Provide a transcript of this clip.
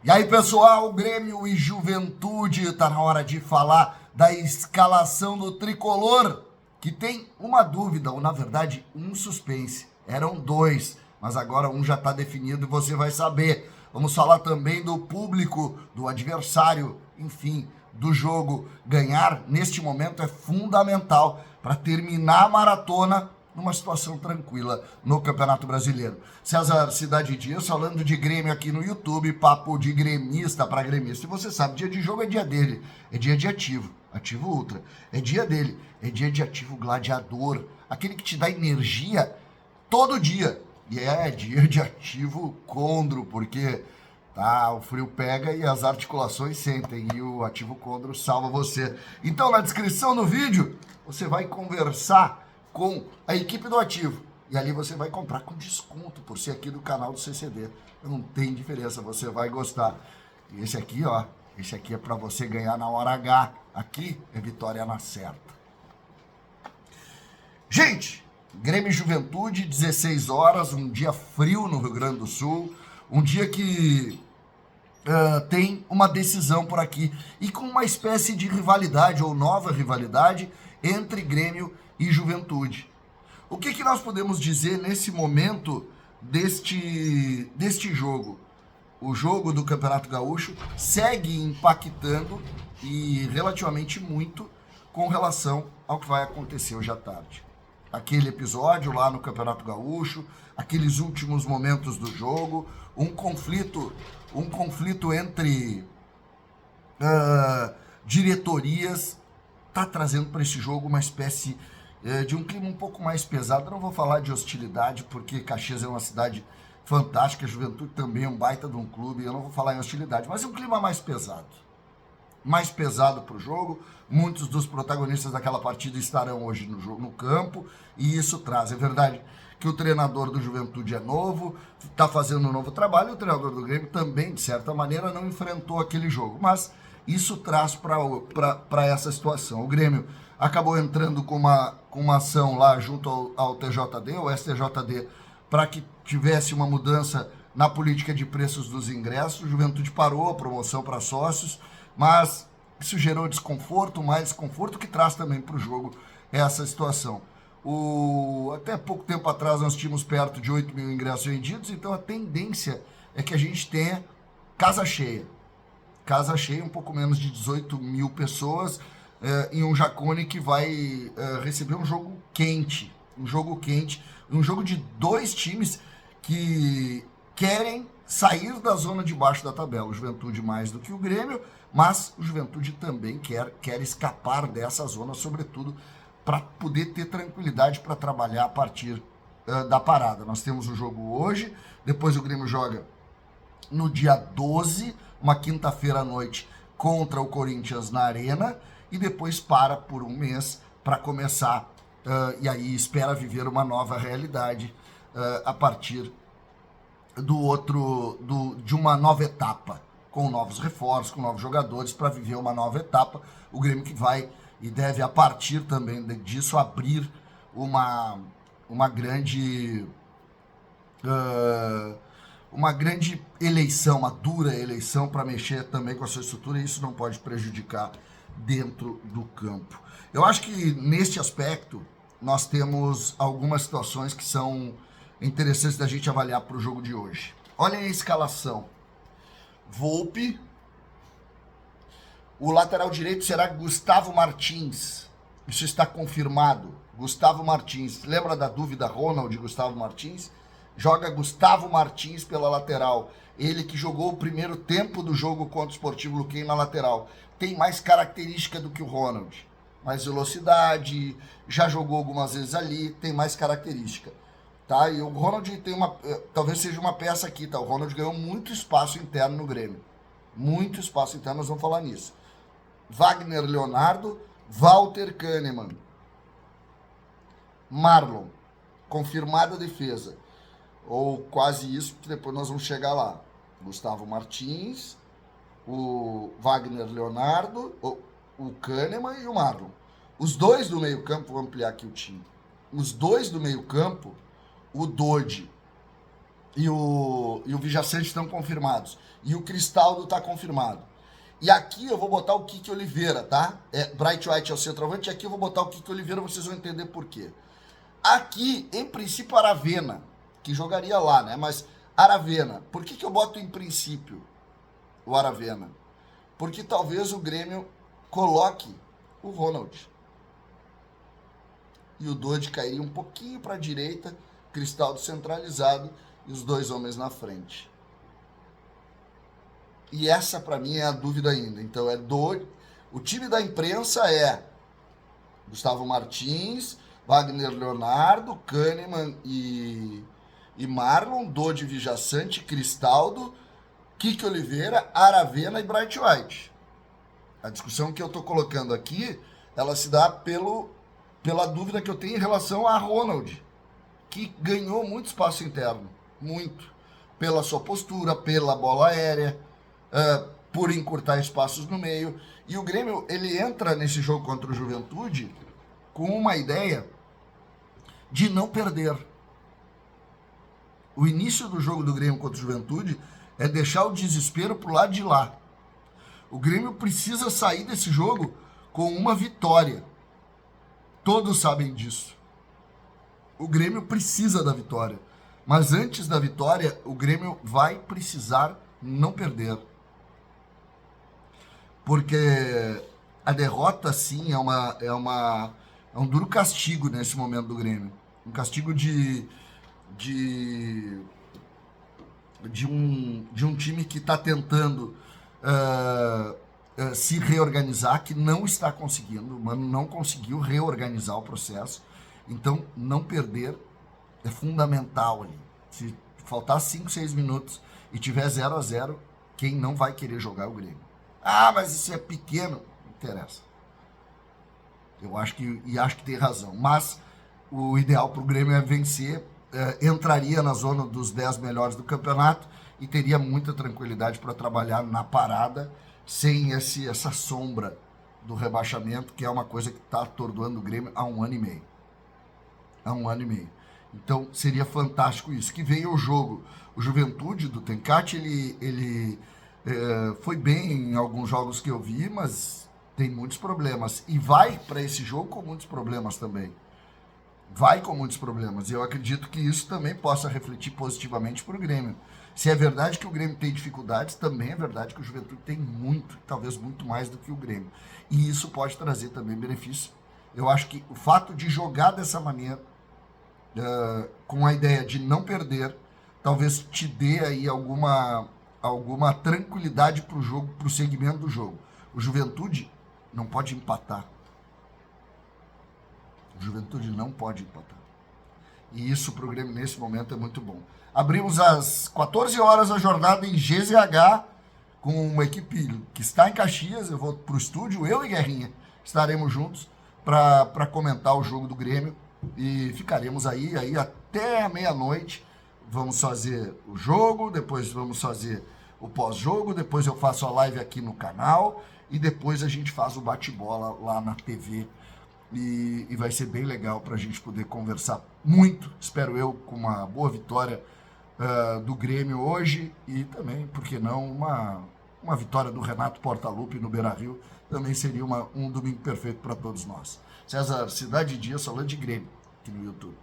E aí, pessoal, Grêmio e Juventude, tá na hora de falar da escalação do tricolor, que tem uma dúvida, ou na verdade, um suspense. Eram dois, mas agora um já está definido e você vai saber. Vamos falar também do público, do adversário, enfim, do jogo. Ganhar, neste momento, é fundamental para terminar a maratona numa situação tranquila no Campeonato Brasileiro. César Cidade Dias falando de Grêmio aqui no YouTube, papo de gremista para gremista. E você sabe, dia de jogo é dia dele, é dia de ativo, ativo ultra, é dia dele, é dia de ativo gladiador, aquele que te dá energia todo dia. E é dia de ativo condro, porque tá, o frio pega e as articulações sentem, e o ativo condro salva você. Então, na descrição do vídeo, você vai conversar com a equipe do Ativo. E ali você vai comprar com desconto, por ser aqui do canal do CCD. Não tem diferença, você vai gostar. E esse aqui, ó, esse aqui é para você ganhar na hora H. Aqui é vitória na certa. Gente, Grêmio e Juventude, 16 horas, um dia frio no Rio Grande do Sul, um dia que tem uma decisão por aqui e com uma espécie de rivalidade ou nova rivalidade entre Grêmio e Juventude. O que nós podemos dizer nesse momento deste jogo? O jogo do Campeonato Gaúcho segue impactando e relativamente muito com relação ao que vai acontecer hoje à tarde. Aquele episódio lá no Campeonato Gaúcho, aqueles últimos momentos do jogo, um conflito entre diretorias está trazendo para esse jogo uma espécie de um clima um pouco mais pesado. Eu não vou falar de hostilidade, porque Caxias é uma cidade fantástica, a Juventude também é um baita de um clube, eu não vou falar em hostilidade, mas é um clima mais pesado para o jogo. Muitos dos protagonistas daquela partida estarão hoje no campo, e isso traz, é verdade que o treinador do Juventude é novo, está fazendo um novo trabalho, e o treinador do Grêmio também, de certa maneira, não enfrentou aquele jogo, mas isso traz para essa situação. O Grêmio acabou entrando com uma ação lá junto ao TJD, o STJD, para que tivesse uma mudança na política de preços dos ingressos. O Juventude parou a promoção para sócios, mas isso gerou desconforto, mais desconforto, que traz também para o jogo essa situação. Até pouco tempo atrás nós tínhamos perto de 8 mil ingressos vendidos, então a tendência é que a gente tenha casa cheia, um pouco menos de 18 mil pessoas, em um Jacone que vai receber um jogo quente, um jogo de dois times que querem sair da zona de baixo da tabela. O Juventude mais do que o Grêmio, mas o Juventude também quer escapar dessa zona, sobretudo para poder ter tranquilidade para trabalhar a partir da parada. Nós temos o jogo hoje, depois o Grêmio joga no dia 12, uma quinta-feira à noite, contra o Corinthians na Arena, e depois para por um mês para começar, e aí espera viver uma nova realidade a partir de uma nova etapa, com novos reforços, com novos jogadores, para viver uma nova etapa. O Grêmio que vai e deve, a partir também disso, abrir uma grande eleição, uma dura eleição para mexer também com a sua estrutura, e isso não pode prejudicar dentro do campo. Eu acho que neste aspecto nós temos algumas situações que são interessantes da gente avaliar para o jogo de hoje. Olha a escalação. Volpe. O lateral direito será Gustavo Martins. Isso está confirmado. Gustavo Martins. Lembra da dúvida Ronald de Gustavo Martins? Joga Gustavo Martins pela lateral. Ele que jogou o primeiro tempo do jogo contra o Sportivo Luquem na lateral. Tem mais característica do que o Ronald. Mais velocidade, já jogou algumas vezes ali, tem mais característica. Tá? E o Ronald tem talvez seja uma peça aqui, tá? O Ronald ganhou muito espaço interno no Grêmio. Muito espaço interno, nós vamos falar nisso. Wagner Leonardo, Walter Kahneman, Marlon, confirmada a defesa, ou quase isso, porque depois nós vamos chegar lá. Gustavo Martins, o Wagner Leonardo, o Kahneman e o Marlon. Os dois do meio campo, vou ampliar aqui o time. Os dois do meio campo, o Dodi e o Vijaçante estão confirmados. E o Cristaldo está confirmado. E aqui eu vou botar o Kiki Oliveira, tá? Bright White é o centroavante, e aqui eu vou botar o Kiki Oliveira, vocês vão entender por quê. Aqui, em princípio, Aravena, que jogaria lá, né? Mas Aravena, por que eu boto em princípio o Aravena? Porque talvez o Grêmio coloque o Ronald. E o Dodge cairia um pouquinho para a direita, Cristaldo centralizado e os dois homens na frente. E essa para mim é a dúvida ainda. Então o time da imprensa é Gustavo Martins, Wagner Leonardo, Kahneman e Marlon, Dodge Vijaçante, Cristaldo, Kiki Oliveira, Aravena e Bright White. A discussão que eu estou colocando aqui, ela se dá pela dúvida que eu tenho em relação a Ronald, que ganhou muito espaço interno, muito, pela sua postura, pela bola aérea, por encurtar espaços no meio. E o Grêmio, ele entra nesse jogo contra o Juventude com uma ideia de não perder. O início do jogo do Grêmio contra o Juventude é deixar o desespero pro lado de lá. O Grêmio precisa sair desse jogo com uma vitória. Todos sabem disso. O Grêmio precisa da vitória. Mas antes da vitória, o Grêmio vai precisar não perder. Porque a derrota, sim, é um duro castigo nesse momento do Grêmio. Um castigo de um time que está tentando se reorganizar, que não está conseguindo. O Mano não conseguiu reorganizar o processo. Então, não perder é fundamental ali. Se faltar 5, 6 minutos e tiver 0-0, quem não vai querer jogar é o Grêmio. Ah, mas isso é pequeno. Não interessa. Eu acho que tem razão. Mas o ideal para o Grêmio é vencer. Entraria na zona dos 10 melhores do campeonato e teria muita tranquilidade para trabalhar na parada sem essa sombra do rebaixamento, que é uma coisa que está atordoando o Grêmio há 1 ano e meio. Há 1 ano e meio. Então seria fantástico isso. Que veio o jogo. O Juventude do Tencate, ele foi bem em alguns jogos que eu vi, mas tem muitos problemas. E vai para esse jogo com muitos problemas também. Vai com muitos problemas. E eu acredito que isso também possa refletir positivamente para o Grêmio. Se é verdade que o Grêmio tem dificuldades, também é verdade que o Juventude tem muito, talvez muito mais do que o Grêmio. E isso pode trazer também benefício. Eu acho que o fato de jogar dessa maneira, com a ideia de não perder, talvez te dê aí alguma tranquilidade para o jogo, para o segmento do jogo. O Juventude não pode empatar. O Juventude não pode empatar. E isso para o Grêmio nesse momento é muito bom. Abrimos às 14 horas a jornada em GZH com uma equipe que está em Caxias. Eu vou para o estúdio, eu e Guerrinha estaremos juntos para comentar o jogo do Grêmio e ficaremos aí até a meia-noite. Vamos fazer o jogo, depois vamos fazer o pós-jogo, depois eu faço a live aqui no canal e depois a gente faz o bate-bola lá na TV. E vai ser bem legal para a gente poder conversar muito, espero eu, com uma boa vitória do Grêmio hoje e também, por que não, uma vitória do Renato Portaluppi no Beira-Rio também seria um domingo perfeito para todos nós. César, Cidade Dias falando de Grêmio aqui no YouTube.